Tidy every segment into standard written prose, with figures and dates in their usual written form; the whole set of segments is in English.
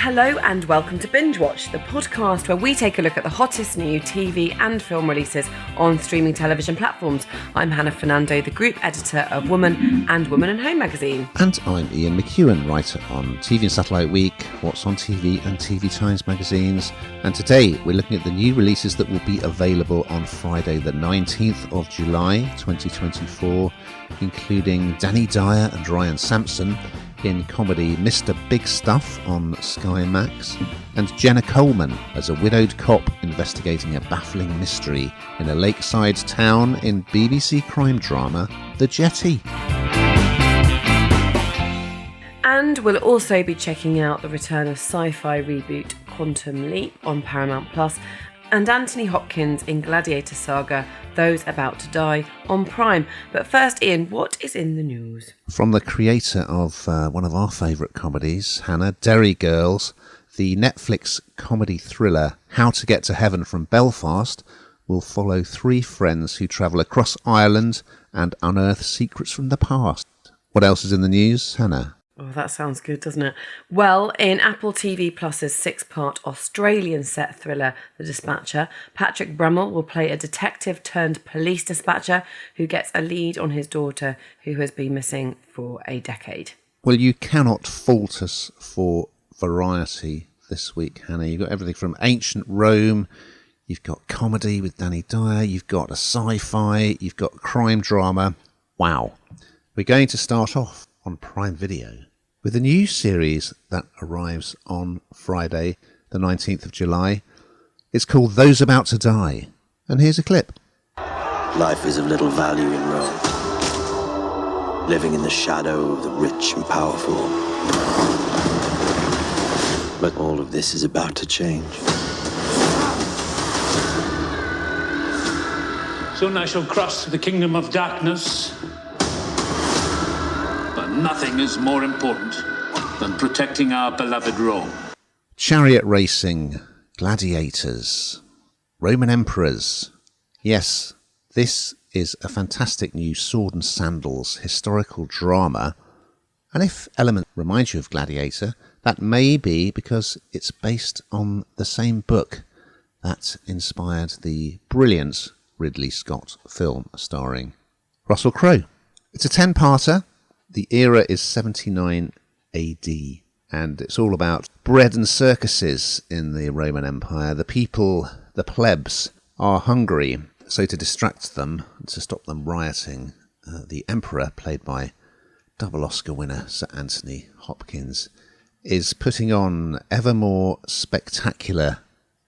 Hello and welcome to Binge Watch, the podcast where we take a look at the hottest new TV and film releases on streaming television platforms. I'm Hannah Fernando, the group editor of Woman and Woman and Home magazine. And I'm Ian McEwan, writer on TV and Satellite Week, What's on TV and TV Times magazines. And today we're looking at the new releases that will be available on Friday the 19th of July 2024, including Danny Dyer and Ryan Sampson in comedy Mr. Bigstuff on Sky Max, and Jenna Coleman as a widowed cop investigating a baffling mystery in a lakeside town in BBC crime drama The Jetty. And we'll also be checking out the return of sci-fi reboot Quantum Leap on Paramount Plus, and Anthony Hopkins in Gladiator Saga, Those About to Die on Prime. But first, Ian, what is in the news? From the creator of one of our favourite comedies, Hannah, Derry Girls, the Netflix comedy thriller How to Get to Heaven from Belfast will follow three friends who travel across Ireland and unearth secrets from the past. What else is in the news, Hannah? Oh, that sounds good, doesn't it? Well, in Apple TV Plus's six-part Australian set thriller, The Dispatcher, Patrick Brummel will play a detective-turned-police dispatcher who gets a lead on his daughter, who has been missing for a decade. Well, you cannot fault us for variety this week, Hannah. You've got everything from ancient Rome, you've got comedy with Danny Dyer, you've got a sci-fi, you've got crime drama. Wow. We're going to start off on Prime Video with a new series that arrives on Friday, the 19th of July. It's called Those About to Die. And here's a clip. Life is of little value in Rome. Living in the shadow of the rich and powerful. But all of this is about to change. Soon I shall cross to the kingdom of darkness. But nothing is more important than protecting our beloved Rome. Chariot racing, gladiators, Roman emperors. Yes, this is a fantastic new sword and sandals historical drama. And if elements remind you of Gladiator, that may be because it's based on the same book that inspired the brilliant Ridley Scott film starring Russell Crowe. It's a 10-parter. The era is 79 AD, and it's all about bread and circuses in the Roman Empire. The people, the plebs, are hungry, so to distract them, to stop them rioting, the emperor, played by double Oscar winner Sir Anthony Hopkins, is putting on ever more spectacular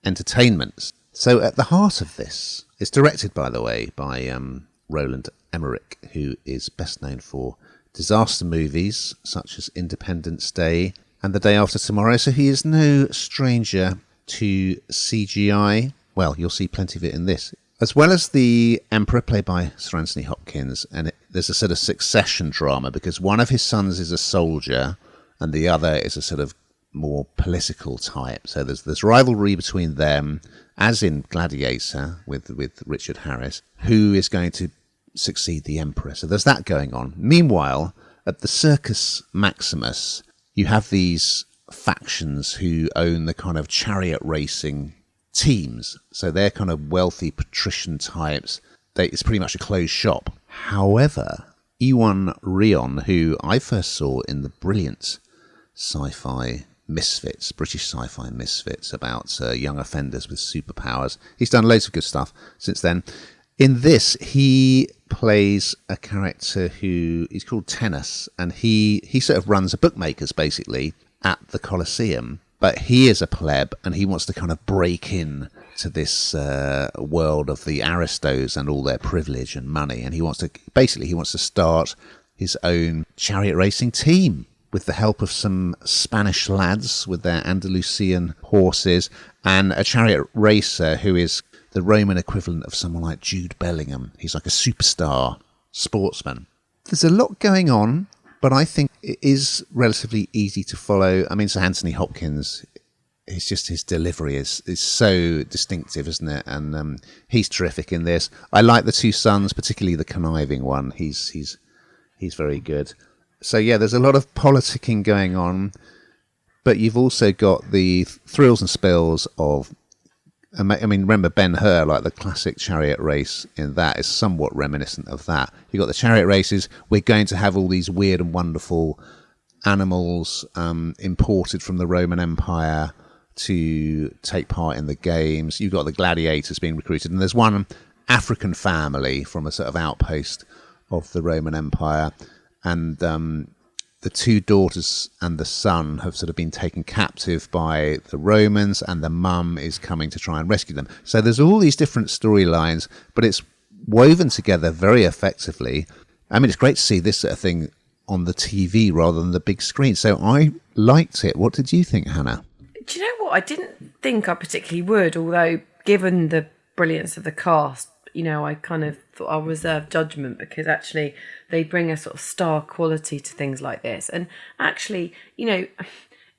entertainments. So at the heart of this, it's directed, by the way, by Roland Emmerich, who is best known for disaster movies such as Independence Day and The Day After Tomorrow, so he is no stranger to CGI. Well, you'll see plenty of it in this. As well as the Emperor, played by Sir Anthony Hopkins, and there's a sort of succession drama because one of his sons is a soldier and the other is a sort of more political type. So there's rivalry between them, as in Gladiator with Richard Harris, who is going to succeed the Emperor. So there's that going on. Meanwhile, at the Circus Maximus, you have these factions who own the kind of chariot racing teams. So they're kind of wealthy patrician types. It's pretty much a closed shop. However, Iwan Rheon, who I first saw in the brilliant sci-fi Misfits, British sci-fi Misfits, about young offenders with superpowers. He's done loads of good stuff since then. In this, he plays a character who is called Tennis, and he sort of runs a bookmakers, basically, at the Colosseum. But he is a pleb, and he wants to kind of break in to this world of the aristos and all their privilege and money. And he wants to start his own chariot racing team with the help of some Spanish lads with their Andalusian horses and a chariot racer who is the Roman equivalent of someone like Jude Bellingham. He's like a superstar sportsman. There's a lot going on, but I think it is relatively easy to follow. I mean, Sir Anthony Hopkins, it's just his delivery is so distinctive, isn't it? And he's terrific in this. I like the two sons, particularly the conniving one. He's very good. So yeah, there's a lot of politicking going on. but you've also got the thrills and spills of, I mean, remember Ben-Hur, like the classic chariot race in that is somewhat reminiscent of that. You've got the chariot races. We're going to have all these weird and wonderful animals imported from the Roman Empire to take part in the games. You've got the gladiators being recruited, and there's one African family from a sort of outpost of the Roman Empire, and the two daughters and the son have sort of been taken captive by the Romans, and the mum is coming to try and rescue them. So there's all these different storylines, but it's woven together very effectively. I mean, it's great to see this sort of thing on the TV rather than the big screen. So I liked it. What did you think, Hannah? Do you know what? I didn't think I particularly would, although given the brilliance of the cast, you know, I kind of thought I'll reserve judgment, because actually they bring a sort of star quality to things like this. And actually, you know,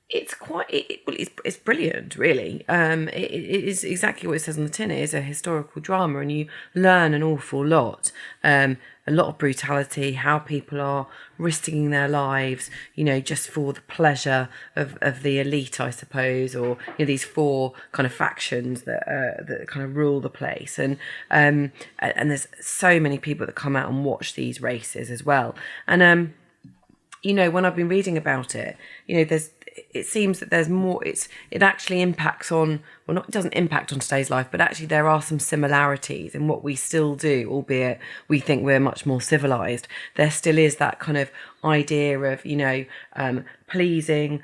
it's quite, it's brilliant, really. It is exactly what it says on the tin. It is a historical drama, and you learn an awful lot. A lot of brutality, how people are risking their lives, you know, just for the pleasure of the elite, I suppose, or, you know, these four kind of factions that kind of rule the place. And there's so many people that come out and watch these races as well. And, you know, when I've been reading about it, you know, it seems that there's more, it actually impacts on, well, not, it doesn't impact on today's life, but actually there are some similarities in what we still do, albeit we think we're much more civilized. There still is that kind of idea of, you know, pleasing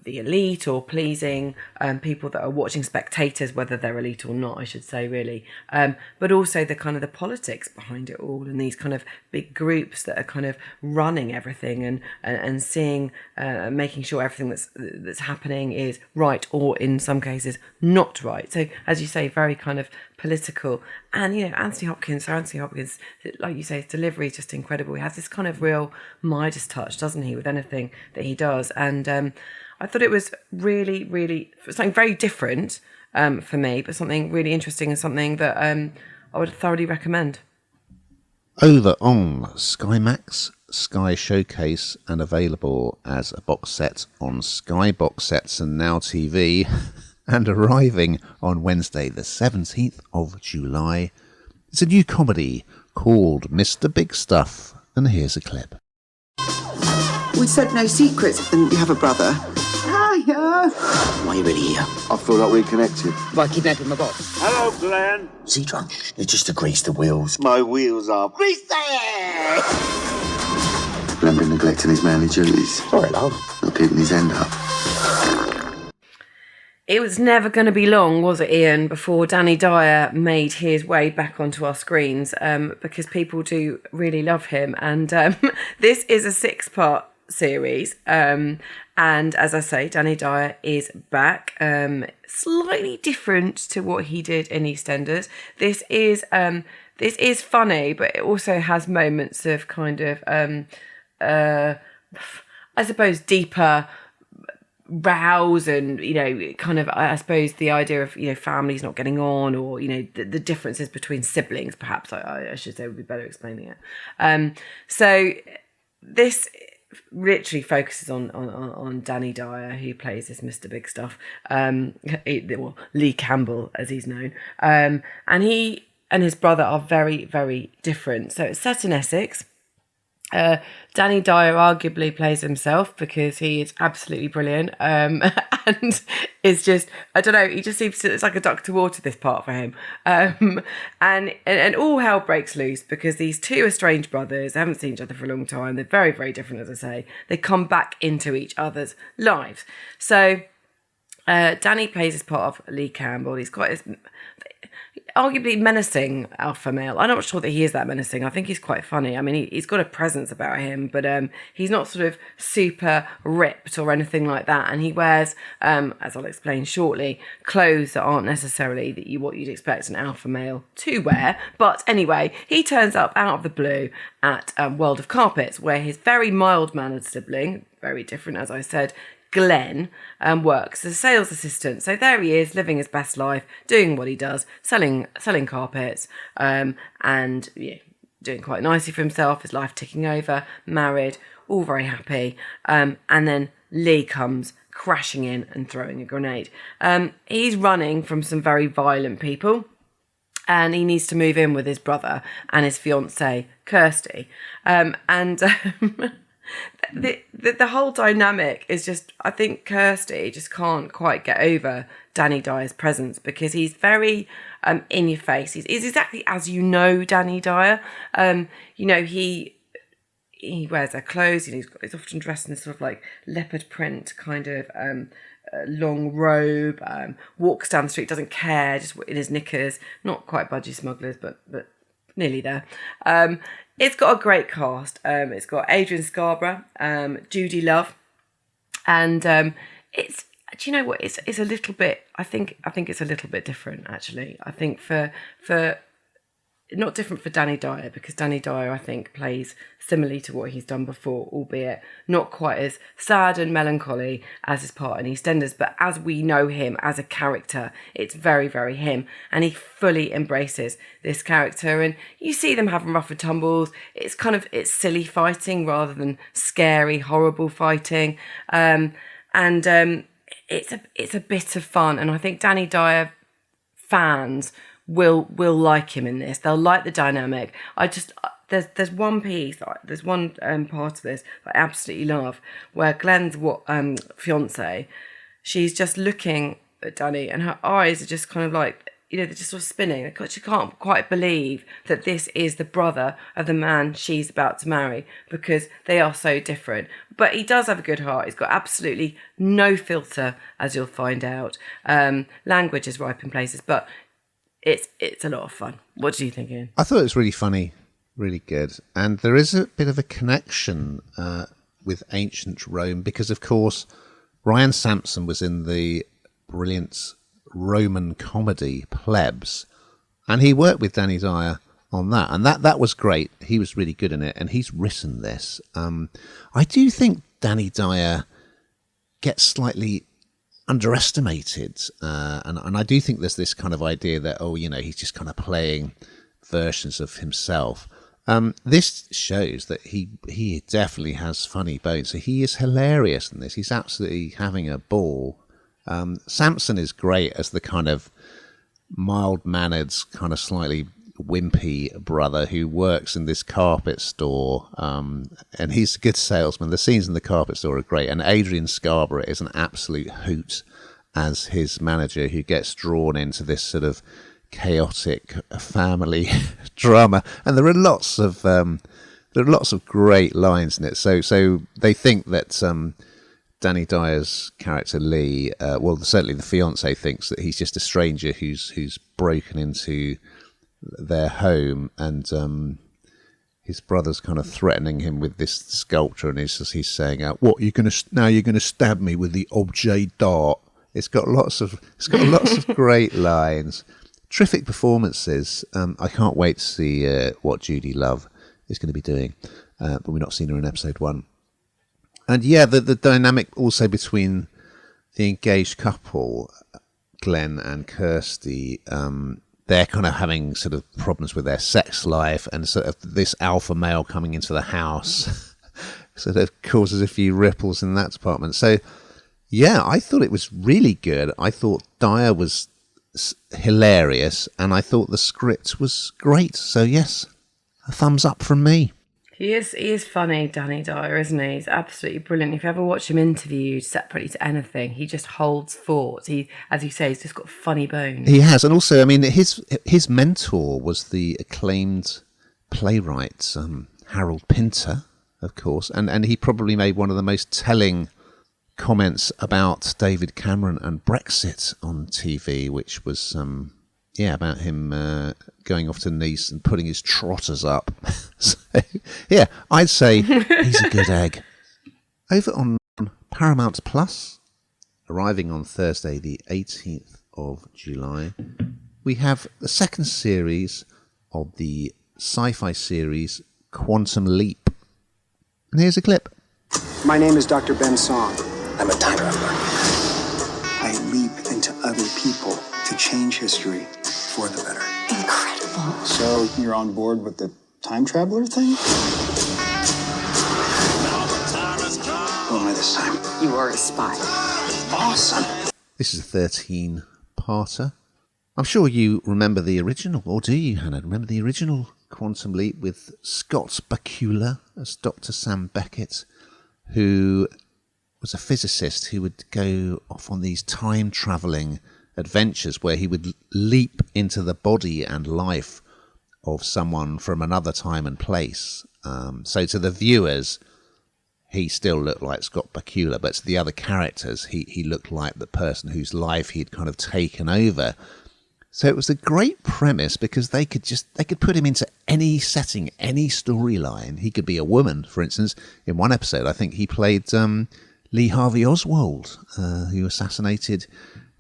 the elite, or pleasing people that are watching, spectators, whether they're elite or not, I should say, really. But also the kind of the politics behind it all, and these kind of big groups that are kind of running everything and seeing, making sure everything that's happening is right, or in some cases not right. So, as you say, very kind of political. And, you know, Anthony Hopkins, like you say, his delivery is just incredible. He has this kind of real Midas touch, doesn't he, with anything that he does. And I thought it was really, really something very different for me, but something really interesting, and something that I would thoroughly recommend. Over on Sky Max, Sky Showcase, and available as a box set on Sky Box Sets and Now TV, and arriving on Wednesday the 17th of July. It's a new comedy called Mr. Bigstuff, and here's a clip. We said no secrets, and you have a brother. Hiya! Why are you really here? I feel like we're connected. By kidnapping my boss. Hello, Glenn. Is he drunk? It's just to grease the wheels. My wheels are greased. Glenn been neglecting his manly duties. Sorry, love. Not keeping his end up. It was never going to be long, was it, Ian, before Danny Dyer made his way back onto our screens, because people do really love him. And this is a 6-part series. And as I say, Danny Dyer is back, slightly different to what he did in EastEnders. This is funny, but it also has moments of kind of, I suppose, deeper rows, and, you know, kind of, I suppose, the idea of, you know, families not getting on, or, you know, the differences between siblings, perhaps I should say, would be better explaining it. So this literally focuses on Danny Dyer, who plays this Mr. Bigstuff, well, Lee Campbell, as he's known, and he and his brother are very, very different. So it's set in Essex. Danny Dyer arguably plays himself, because he is absolutely brilliant, and it's just, I don't know, he just seems to, it's like a duck to water, this part for him, and all hell breaks loose, because these two estranged brothers, they haven't seen each other for a long time, they're very, very different, as I say, they come back into each other's lives. So Danny plays this part of Lee Campbell. He's quite arguably menacing alpha male. I'm not sure that he is that menacing. I think he's quite funny. I mean, he's got a presence about him, but he's not sort of super ripped or anything like that. And he wears, as I'll explain shortly, clothes that aren't necessarily what you'd expect an alpha male to wear. But anyway, he turns up out of the blue at World of Carpets, where his very mild-mannered sibling, very different, as I said, Glenn, works as a sales assistant. So there he is, living his best life, doing what he does, selling carpets, and yeah, doing quite nicely for himself, his life ticking over, married, all very happy. And then Lee comes crashing in and throwing a grenade. He's running from some very violent people, and he needs to move in with his brother and his fiancée, Kirsty. The whole dynamic is just, I think Kirsty just can't quite get over Danny Dyer's presence, because he's very in your face. He's exactly as you know Danny Dyer. He wears their clothes. He's often dressed in this sort of like leopard print kind of long robe. Walks down the street, doesn't care, just in his knickers. Not quite budgie smugglers, but nearly there. It's got a great cast. It's got Adrian Scarborough, Judy Love, and it's. Do you know what? It's a little bit. I think it's a little bit different, actually. I think for not different for Danny Dyer, because Danny Dyer, I think, plays similarly to what he's done before, albeit not quite as sad and melancholy as his part in EastEnders. But as we know him as a character, it's very, very him. And he fully embraces this character. And you see them having rough and tumbles. It's it's silly fighting rather than scary, horrible fighting. It's a bit of fun. And I think Danny Dyer fans will like him in this. They'll like the dynamic. There's one piece, there's one part of this that I absolutely love, where Glenn's fiance, she's just looking at Danny, and her eyes are just kind of like, they're just sort of spinning. She can't quite believe that this is the brother of the man she's about to marry, because they are so different. But he does have a good heart. He's got absolutely no filter, as you'll find out. Language is ripe in places, but it's a lot of fun. What do you think, Ian? I thought it was really funny, really good. And there is a bit of a connection with ancient Rome, because, of course, Ryan Sampson was in the brilliant Roman comedy Plebs, and he worked with Danny Dyer on that, and that was great. He was really good in it, and he's written this. I do think Danny Dyer gets slightly underestimated, and I do think there's this kind of idea that he's just kind of playing versions of himself. This shows that he definitely has funny bones. So he is hilarious in this. He's absolutely having a ball. Sampson is great as the kind of mild-mannered, kind of slightly wimpy brother who works in this carpet store, and he's a good salesman. The scenes in the carpet store are great, and Adrian Scarborough is an absolute hoot as his manager, who gets drawn into this sort of chaotic family drama. And there are lots of great lines in it. So they think that Danny Dyer's character Lee, certainly the fiance, thinks that he's just a stranger who's broken into their home, and his brother's kind of threatening him with this sculpture, and he's saying, "What, you're gonna stab me with the objet d'art?" It's got lots of great lines, terrific performances. I can't wait to see what Judy Love is going to be doing, but we've not seen her in episode 1. And yeah, the dynamic also between the engaged couple, Glenn and Kirsty, they're kind of having sort of problems with their sex life, and sort of this alpha male coming into the house sort of causes a few ripples in that department. So yeah, I thought it was really good. I thought Dyer was hilarious, and I thought the script was great. So yes, a thumbs up from me. He is funny, Danny Dyer, isn't he? He's absolutely brilliant. If you ever watch him interviewed separately to anything, he just holds fort. He, as you say, he's just got funny bones. He has, and also, I mean, his mentor was the acclaimed playwright Harold Pinter, of course, and he probably made one of the most telling comments about David Cameron and Brexit on TV, which was about him going off to Nice and putting his trotters up. So, yeah, I'd say he's a good egg. Over on Paramount Plus, arriving on Thursday, the 18th of July, we have the second series of the sci-fi series Quantum Leap. And here's a clip. My name is Dr. Ben Song. I'm a time traveler. I leap into other people to change history for the better. Incredible. So you're on board with the time traveler thing? Or am I this time. You are a spy. Awesome. This is a 13-parter. I'm sure you remember the original, or do you, Hannah? Remember the original Quantum Leap with Scott Bakula as Dr. Sam Beckett, who was a physicist who would go off on these time-travelling adventures where he would leap into the body and life of someone from another time and place. So to the viewers, he still looked like Scott Bakula, but to the other characters, he looked like the person whose life he'd kind of taken over. So it was a great premise because they could put him into any setting, any storyline. He could be a woman, for instance. In one episode, I think he played Lee Harvey Oswald, who assassinated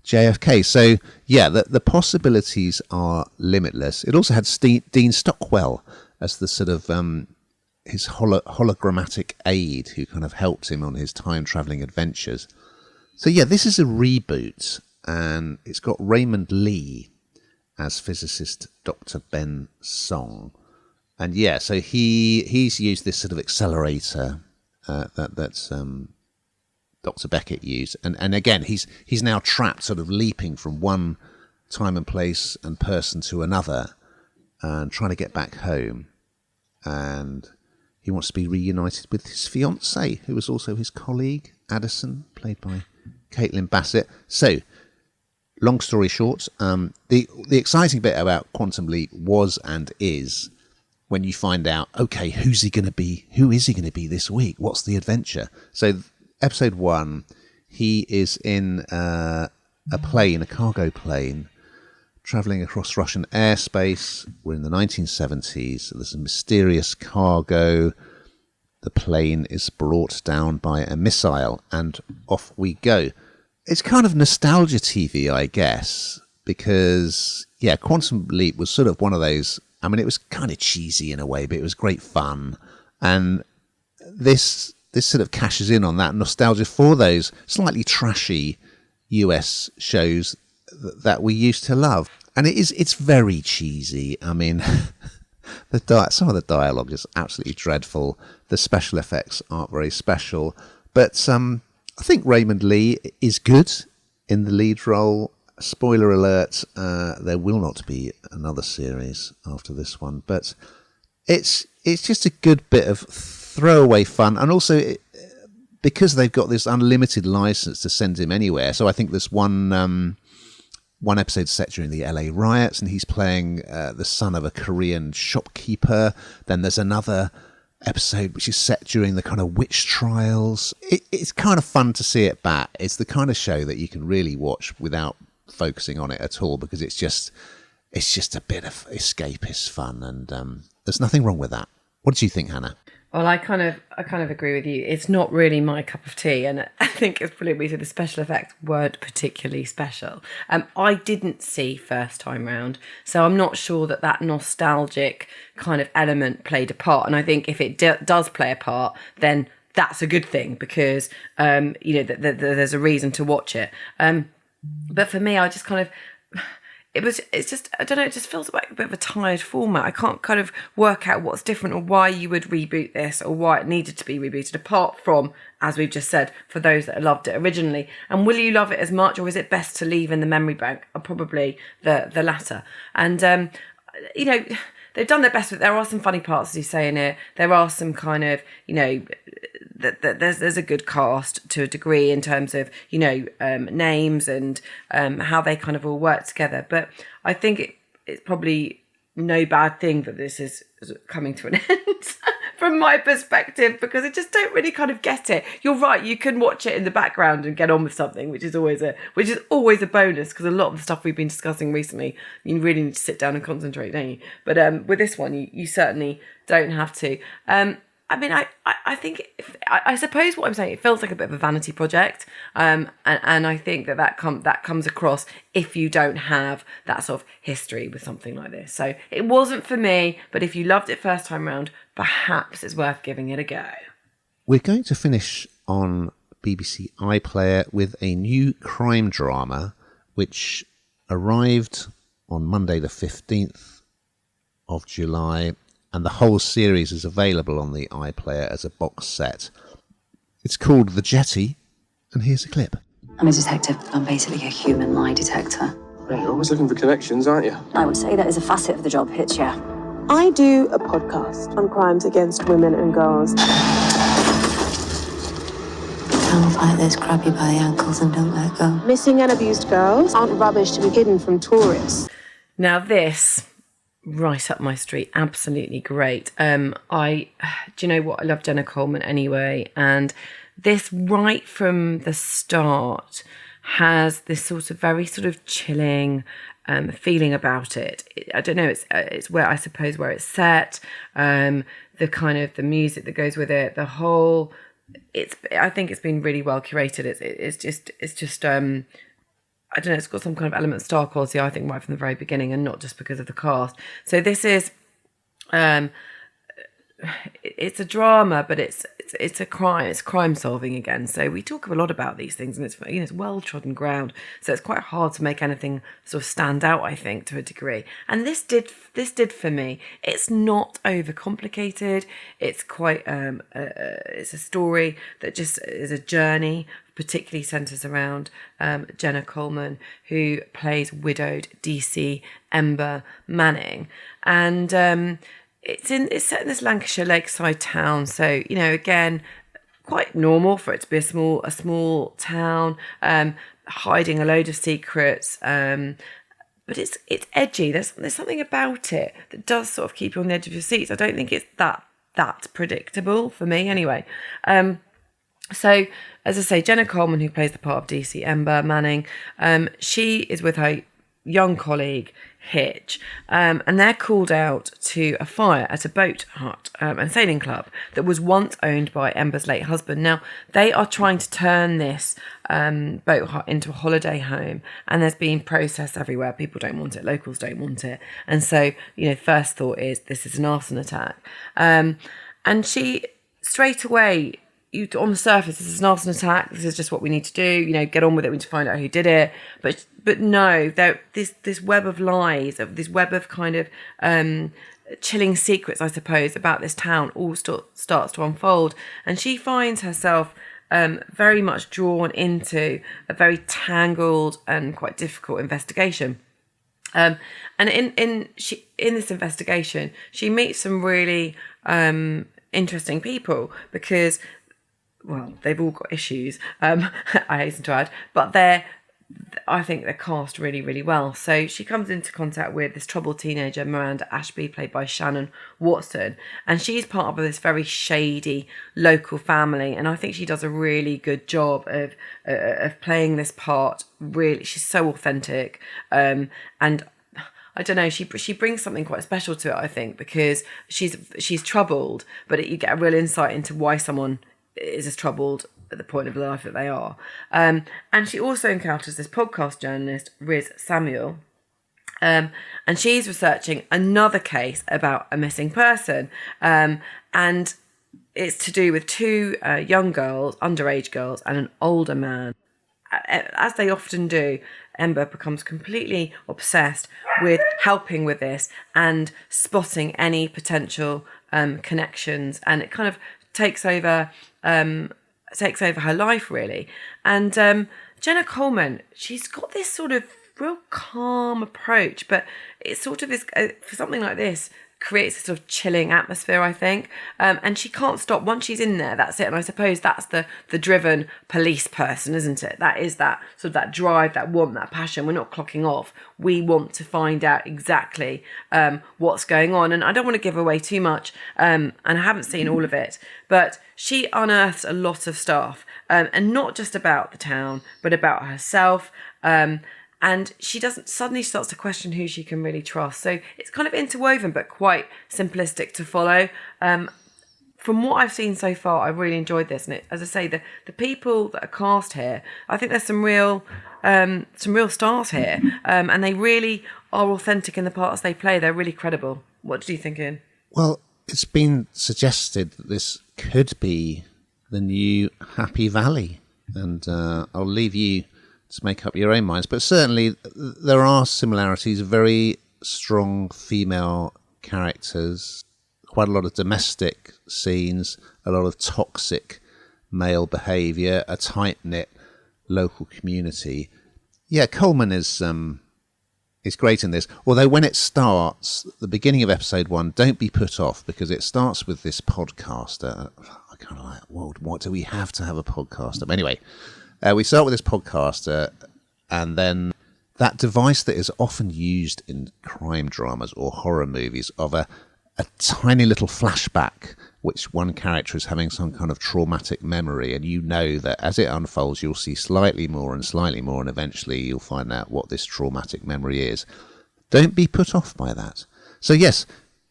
JFK. So yeah, the possibilities are limitless. It also had Dean Stockwell as the sort of his hologrammatic aide who kind of helped him on his time-travelling adventures. So yeah, this is a reboot, and it's got Raymond Lee as physicist Dr. Ben Song. And yeah, so he's used this sort of accelerator that's Dr. Beckett used. And again, he's now trapped, sort of leaping from one time and place and person to another and trying to get back home. And he wants to be reunited with his fiancée, who was also his colleague, Addison, played by Caitlin Bassett. So, long story short, the exciting bit about Quantum Leap was and is when you find out, okay, who is he going to be this week? What's the adventure? So episode 1, he is in a cargo plane, travelling across Russian airspace. We're in the 1970s. There's a mysterious cargo. The plane is brought down by a missile, and off we go. It's kind of nostalgia TV, I guess, because, yeah, Quantum Leap was sort of one of those, I mean, it was kind of cheesy in a way, but it was great fun. And this sort of cashes in on that nostalgia for those slightly trashy US shows that we used to love. And it's very cheesy. I mean, some of the dialogue is absolutely dreadful. The special effects aren't very special. But I think Raymond Lee is good in the lead role. Spoiler alert, there will not be another series after this one. But it's just a good bit of throwaway fun. And also, because they've got this unlimited license to send him anywhere. So I think there's one episode set during the LA riots, and he's playing the son of a Korean shopkeeper. Then there's another episode which is set during the kind of witch trials. It's kind of fun to see it back. It's the kind of show that you can really watch without focusing on it at all, because it's just a bit of escapist fun, and there's nothing wrong with that. What do you think, Hannah? Well, I kind of agree with you. It's not really my cup of tea, and I think it's probably the special effects weren't particularly special. I didn't see first time round, so I'm not sure that nostalgic kind of element played a part. And I think if it does play a part, then that's a good thing, because there's a reason to watch it. But for me, I just kind of. It's just, I don't know, it just feels like a bit of a tired format. I can't kind of work out what's different or why you would reboot this or why it needed to be rebooted, apart from, as we've just said, for those that loved it originally. And will you love it as much, or is it best to leave in the memory bank? Probably the latter. And, they've done their best, but there are some funny parts, as you say, in it. There are some kind of, there's a good cast to a degree in terms of, names and how they kind of all work together. But I think it's probably no bad thing that this is coming to an end from my perspective, because I just don't really kind of get it. You're right, you can watch it in the background and get on with something, which is always a bonus, because a lot of the stuff we've been discussing recently, you really need to sit down and concentrate, don't you? But with this one, you certainly don't have to. I mean, I think, I suppose what I'm saying, it feels like a bit of a vanity project. And I think that comes across if you don't have that sort of history with something like this. So it wasn't for me, but if you loved it first time round, perhaps it's worth giving it a go. We're going to finish on BBC iPlayer with a new crime drama, which arrived on Monday the 15th of July. And the whole series is available on the iPlayer as a box set. It's called The Jetty, and here's a clip. I'm a detective. I'm basically a human lie detector. You're always looking for connections, aren't you? I would say that is a facet of the job, Hitch, yeah. I do a podcast on crimes against women and girls. Towels like this grab you by the ankles and don't let go. Missing and abused girls aren't rubbish to be hidden from tourists. Now this, right up my street, absolutely great. Do you know what? I love Jenna Coleman anyway, and this right from the start has this sort of very sort of chilling feeling about it. I don't know. It's where I suppose where it's set. The kind of the music that goes with it. The whole. I think it's been really well curated. It's just. I don't know. It's got some kind of element of star quality. I think right from the very beginning, and not just because of the cast. So this is. It's a drama, but it's a crime. It's crime solving again. So we talk a lot about these things, and it's well trodden ground. So it's quite hard to make anything sort of stand out, I think, to a degree. And this did for me. It's not overcomplicated. It's quite it's a story that just is a journey. Particularly centres around Jenna Coleman, who plays widowed DC Ember Manning, and. It's set in this Lancashire lakeside town, so again, quite normal for it to be a small town, hiding a load of secrets. But it's edgy. There's something about it that does sort of keep you on the edge of your seats. I don't think it's that predictable for me, anyway. So as I say, Jenna Coleman, who plays the part of DC Ember Manning, she is with her young colleague Hitch, and they're called out to a fire at a boat hut and sailing club that was once owned by Ember's late husband. Now they are trying to turn this boat hut into a holiday home, and there's been protests everywhere. People don't want it, locals don't want it, and so first thought is this is an arson attack, and she straight away. On the surface, this is an arson attack. This is just what we need to do. Get on with it. We need to find out who did it. But no, this web of lies, this web of kind of chilling secrets, I suppose, about this town all starts to unfold, and she finds herself very much drawn into a very tangled and quite difficult investigation. And in this investigation, she meets some really interesting people because. Well, they've all got issues, I hasten to add, but I think they're cast really, really well. So she comes into contact with this troubled teenager, Miranda Ashby, played by Shannon Watson, and she's part of this very shady local family, and I think she does a really good job of playing this part. Really, she's so authentic, and I don't know, she brings something quite special to it, I think, because she's troubled, but you get a real insight into why someone is as troubled at the point of life that they are. And she also encounters this podcast journalist, Riz Samuel, and she's researching another case about a missing person. And it's to do with two young girls, underage girls, and an older man. As they often do, Ember becomes completely obsessed with helping with this and spotting any potential connections, and it kind of takes over her life, really. And Jenna Coleman, she's got this sort of real calm approach, but it sort of is for something like this creates a sort of chilling atmosphere, I think. And she can't stop once she's in there. That's it. And I suppose that's the driven police person, isn't it? That is that sort of that drive, that want, that passion. We're not clocking off. We want to find out exactly what's going on. And I don't want to give away too much. And I haven't seen all of it, but she unearths a lot of stuff, and not just about the town, but about herself. And she suddenly starts to question who she can really trust. So it's kind of interwoven, but quite simplistic to follow. From what I've seen so far, I really enjoyed this. And as I say, the people that are cast here, I think there's some real stars here. And they really are authentic in the parts they play. They're really credible. What do you think, Ian? Well, it's been suggested that this could be the new Happy Valley. And I'll leave you to make up your own minds, but certainly there are similarities, very strong female characters, quite a lot of domestic scenes, a lot of toxic male behaviour, a tight-knit local community. Yeah, Coleman is great in this. Although when it starts, the beginning of episode 1, don't be put off, because it starts with this podcaster. I kind of like, well, what do we have to have a podcaster? But anyway, we start with this podcaster, and then that device that is often used in crime dramas or horror movies of a tiny little flashback, which one character is having some kind of traumatic memory, and you know that as it unfolds, you'll see slightly more, and eventually you'll find out what this traumatic memory is. Don't be put off by that. So yes,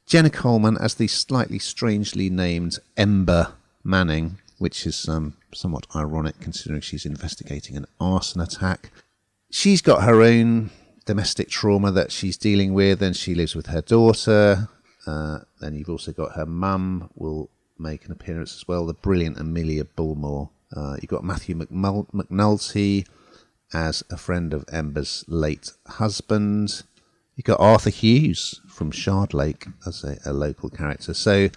Jenna Coleman as the slightly strangely named Ember Manning, which is somewhat ironic considering she's investigating an arson attack. She's got her own domestic trauma that she's dealing with, and she lives with her daughter. Then you've also got her mum will make an appearance as well, the brilliant Amelia Bullmore. You've got Matthew McNulty as a friend of Ember's late husband. You've got Arthur Hughes from Shardlake as a local character. So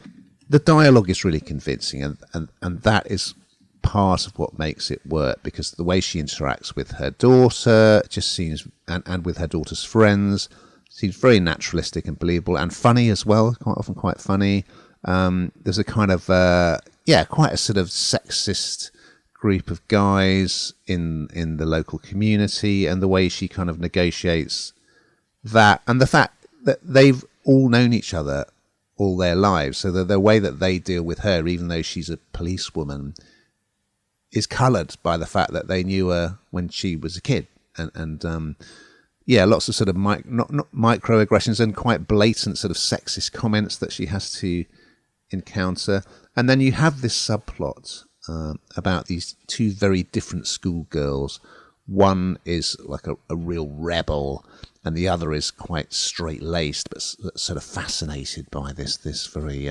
the dialogue is really convincing, and that is part of what makes it work, because the way she interacts with her daughter just seems, and with her daughter's friends, seems very naturalistic and believable, and funny as well, quite often quite funny. There's a kind of, quite a sort of sexist group of guys in the local community, and the way she kind of negotiates that, and the fact that they've all known each other all their lives, so that the way that they deal with her, even though she's a policewoman, is coloured by the fact that they knew her when she was a kid, and lots of sort of not microaggressions and quite blatant sort of sexist comments that she has to encounter. And then you have this subplot about these two very different schoolgirls. One is like a real rebel, and the other is quite straight-laced, but sort of fascinated by this very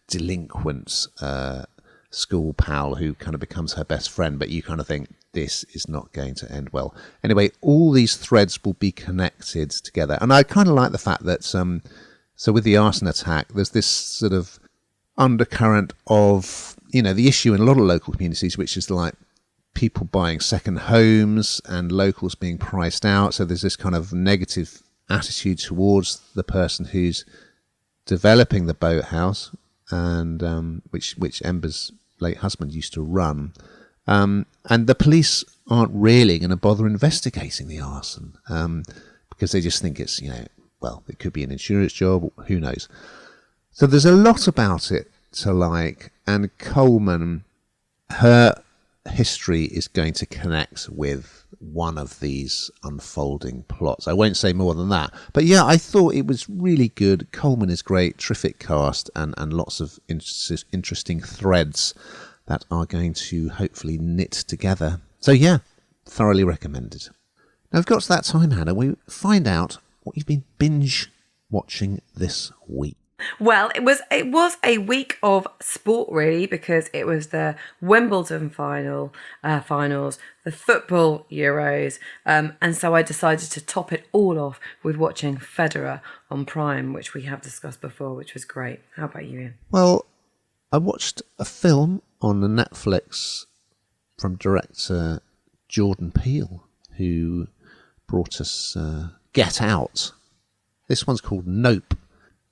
delinquent school pal who kind of becomes her best friend. But you kind of think, this is not going to end well. Anyway, all these threads will be connected together. And I kind of like the fact that, so with the arson attack, there's this sort of undercurrent of, the issue in a lot of local communities, which is like people buying second homes and locals being priced out. So there's this kind of negative attitude towards the person who's developing the boathouse, and which Ember's late husband used to run. And the police aren't really going to bother investigating the arson, because they just think it's, it could be an insurance job, who knows. So there's a lot about it to like, and Coleman, her history is going to connect with one of these unfolding plots. I won't say more than that. But yeah, I thought it was really good. Coleman is great, terrific cast, and lots of interesting threads that are going to hopefully knit together. So yeah, thoroughly recommended. Now we've got to that time, Hannah, we find out what you've been binge watching this week. Well, it was a week of sport, really, because it was the Wimbledon finals, the football Euros, and so I decided to top it all off with watching Federer on Prime, which we have discussed before, which was great. How about you, Ian? Well, I watched a film on Netflix from director Jordan Peele, who brought us Get Out. This one's called Nope.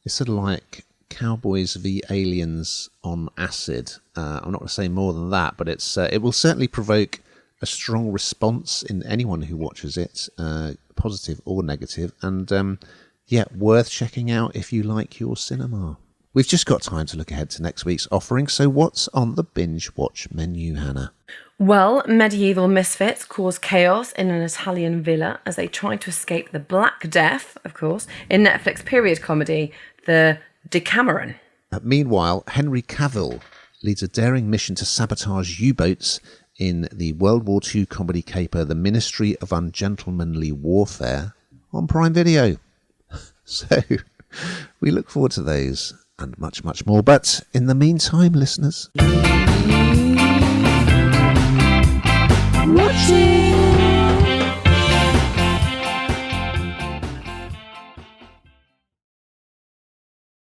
It's sort of like Cowboys v Aliens on acid. I'm not going to say more than that, but it will certainly provoke a strong response in anyone who watches it, positive or negative, and worth checking out if you like your cinema. We've just got time to look ahead to next week's offering, so what's on the binge watch menu, Hannah? Well, medieval misfits cause chaos in an Italian villa as they try to escape the Black Death, of course, in Netflix period comedy The Decameron. Meanwhile, Henry Cavill leads a daring mission to sabotage U-boats in the World War II comedy caper The Ministry of Ungentlemanly Warfare on Prime Video. So we look forward to those and much, much more. But in the meantime, listeners, watching.